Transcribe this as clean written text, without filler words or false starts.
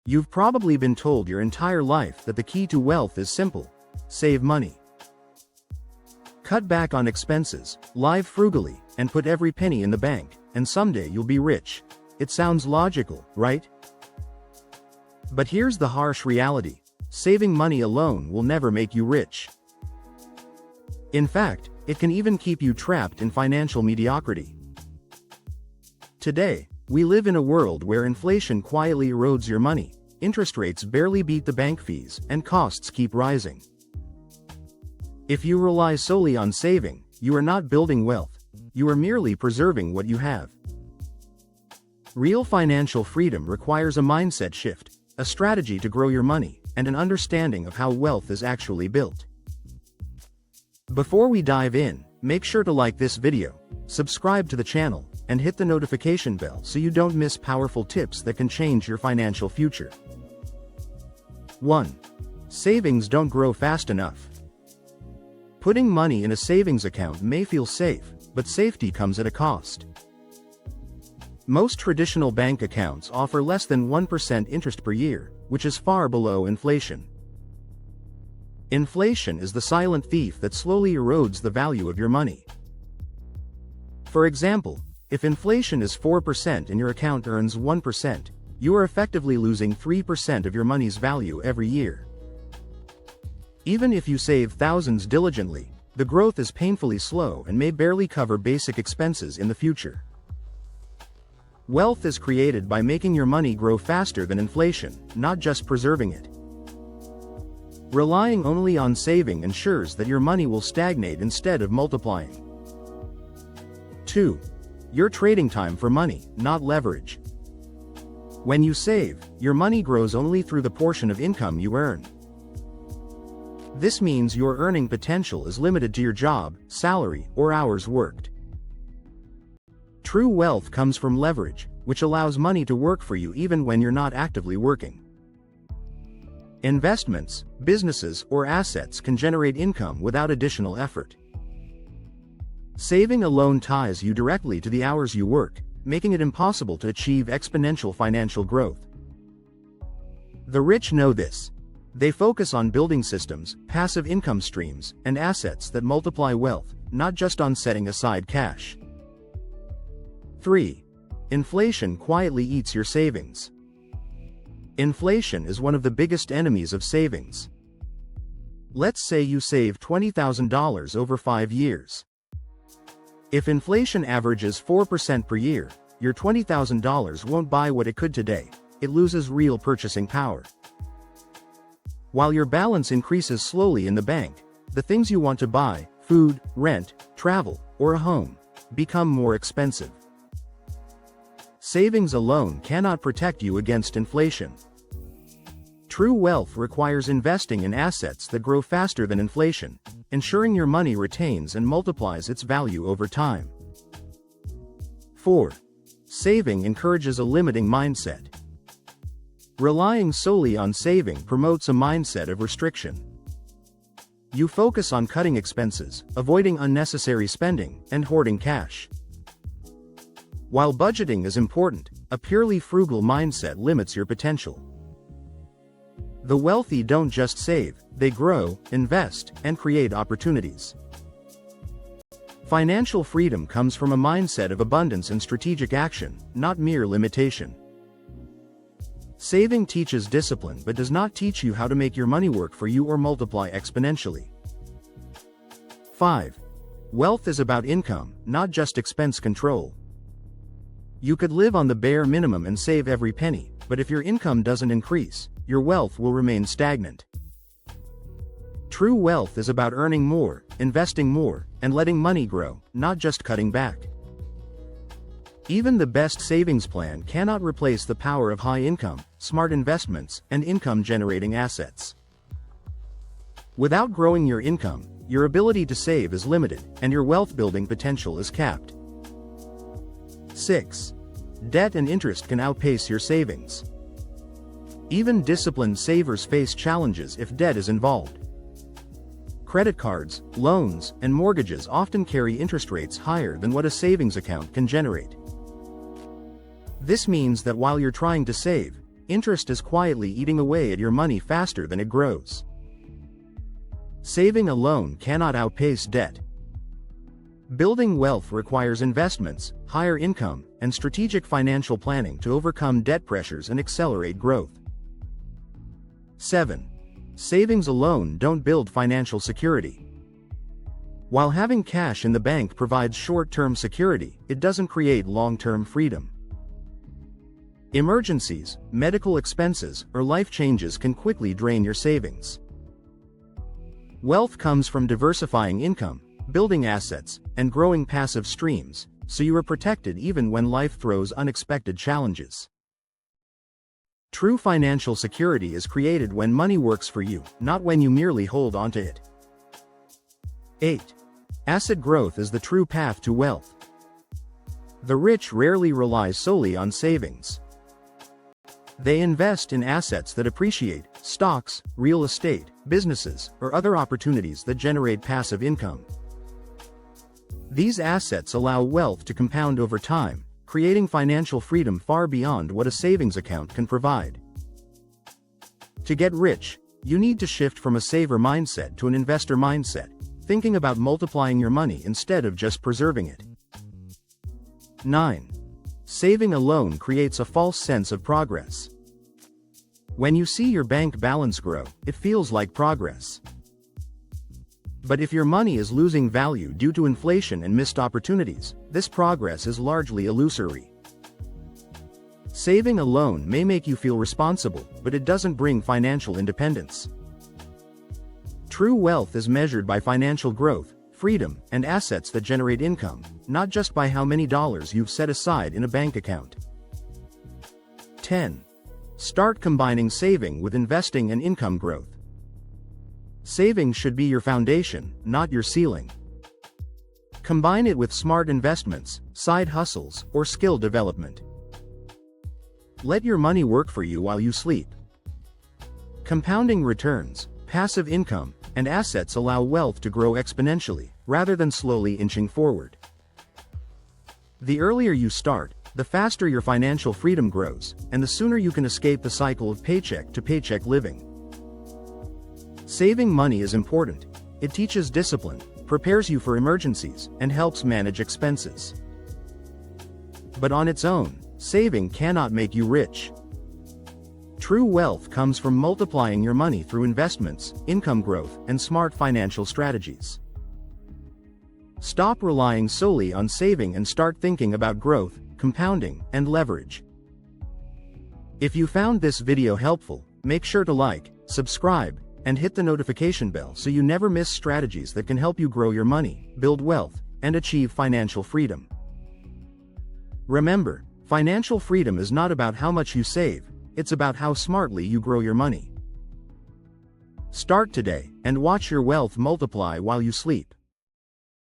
You've probably been told your entire life that the key to wealth is simple: save money. Cut back on expenses, live frugally, and put every penny in the bank, and someday you'll be rich. It sounds logical, right? But here's the harsh reality: saving money alone will never make you rich. In fact, it can even keep you trapped in financial mediocrity. Today, we live in a world where inflation quietly erodes your money, interest rates barely beat the bank fees, and costs keep rising. If you rely solely on saving, you are not building wealth, you are merely preserving what you have. Real financial freedom requires a mindset shift, a strategy to grow your money, and an understanding of how wealth is actually built. Before we dive in, make sure to like this video, subscribe to the channel, and hit the notification bell so you don't miss powerful tips that can change your financial future. 1. Savings don't grow fast enough. Putting money in a savings account may feel safe, but safety comes at a cost. Most traditional bank accounts offer less than 1% interest per year, which is far below inflation. Inflation is the silent thief that slowly erodes the value of your money. For example, if inflation is 4% and your account earns 1%, you are effectively losing 3% of your money's value every year. Even if you save thousands diligently, the growth is painfully slow and may barely cover basic expenses in the future. Wealth is created by making your money grow faster than inflation, not just preserving it. Relying only on saving ensures that your money will stagnate instead of multiplying. 2. You're trading time for money, not leverage. When you save, your money grows only through the portion of income you earn. This means your earning potential is limited to your job, salary, or hours worked. True wealth comes from leverage, which allows money to work for you even when you're not actively working. Investments, businesses, or assets can generate income without additional effort. Saving alone ties you directly to the hours you work, making it impossible to achieve exponential financial growth. The rich know this. They focus on building systems, passive income streams, and assets that multiply wealth, not just on setting aside cash. 3. Inflation quietly eats your savings. Inflation is one of the biggest enemies of savings. Let's say you save $20,000 over 5 years. If inflation averages 4% per year, your $20,000 won't buy what it could today. It loses real purchasing power. While your balance increases slowly in the bank, the things you want to buy, food, rent, travel, or a home, become more expensive. Savings alone cannot protect you against inflation. True wealth requires investing in assets that grow faster than inflation, ensuring your money retains and multiplies its value over time. 4. Saving encourages a limiting mindset. Relying solely on saving promotes a mindset of restriction. You focus on cutting expenses, avoiding unnecessary spending, and hoarding cash. While budgeting is important, a purely frugal mindset limits your potential. The wealthy don't just save, they grow, invest, and create opportunities. Financial freedom comes from a mindset of abundance and strategic action, not mere limitation. Saving teaches discipline but does not teach you how to make your money work for you or multiply exponentially. 5. Wealth is about income, not just expense control. You could live on the bare minimum and save every penny, but if your income doesn't increase, your wealth will remain stagnant. True wealth is about earning more, investing more, and letting money grow, not just cutting back. Even the best savings plan cannot replace the power of high income, smart investments, and income-generating assets. Without growing your income, your ability to save is limited, and your wealth-building potential is capped. 6. Debt and interest can outpace your savings. Even disciplined savers face challenges if debt is involved. Credit cards, loans, and mortgages often carry interest rates higher than what a savings account can generate. This means that while you're trying to save, interest is quietly eating away at your money faster than it grows. Saving alone cannot outpace debt. Building wealth requires investments, higher income, and strategic financial planning to overcome debt pressures and accelerate growth. 7. Savings alone don't build financial security. While having cash in the bank provides short-term security, it doesn't create long-term freedom. Emergencies, medical expenses, or life changes can quickly drain your savings. Wealth comes from diversifying income, building assets, and growing passive streams, so you are protected even when life throws unexpected challenges. True financial security is created when money works for you, not when you merely hold onto it. 8. Asset growth is the true path to wealth. The rich rarely rely solely on savings. They invest in assets that appreciate, stocks, real estate, businesses, or other opportunities that generate passive income. These assets allow wealth to compound over time, creating financial freedom far beyond what a savings account can provide. To get rich, you need to shift from a saver mindset to an investor mindset, thinking about multiplying your money instead of just preserving it. 9. Saving alone creates a false sense of progress. When you see your bank balance grow, it feels like progress. But if your money is losing value due to inflation and missed opportunities, this progress is largely illusory. Saving alone may make you feel responsible, but it doesn't bring financial independence. True wealth is measured by financial growth, freedom, and assets that generate income, not just by how many dollars you've set aside in a bank account. 10. Start combining saving with investing and income growth. Saving should be your foundation, not your ceiling. Combine it with smart investments, side hustles, or skill development. Let your money work for you while you sleep. Compounding returns, passive income, and assets allow wealth to grow exponentially, rather than slowly inching forward. The earlier you start, the faster your financial freedom grows, and the sooner you can escape the cycle of paycheck to paycheck living. Saving money is important. It teaches discipline, prepares you for emergencies, and helps manage expenses. But on its own, saving cannot make you rich. True wealth comes from multiplying your money through investments, income growth, and smart financial strategies. Stop relying solely on saving and start thinking about growth, compounding, and leverage. If you found this video helpful, make sure to like, subscribe, and hit the notification bell so you never miss strategies that can help you grow your money, build wealth, and achieve financial freedom. Remember, financial freedom is not about how much you save, it's about how smartly you grow your money. Start today, and watch your wealth multiply while you sleep.